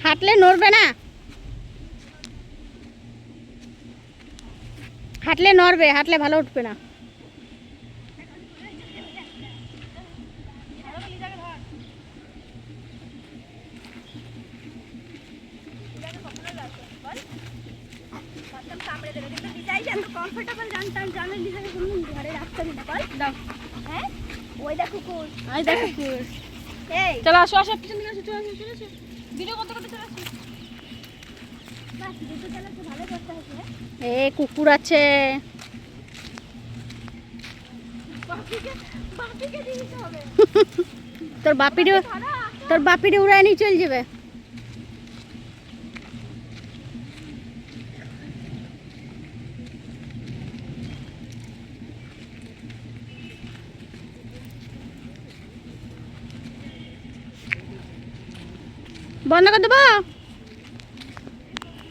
হাঁটলে নড়বে না, হাঁটলে নড়বে, হাঁটলে ভালো উঠবে না। চলো আসো আসো পিছন দিকে আসো, চলে আসো চলে আসো, ভিডিও করতে করতে চলে আসো। এ কুকুর আছে। তোর বাপিরে উড়ায় নিয়ে চল যাবে। বন্ধ করে দেবো।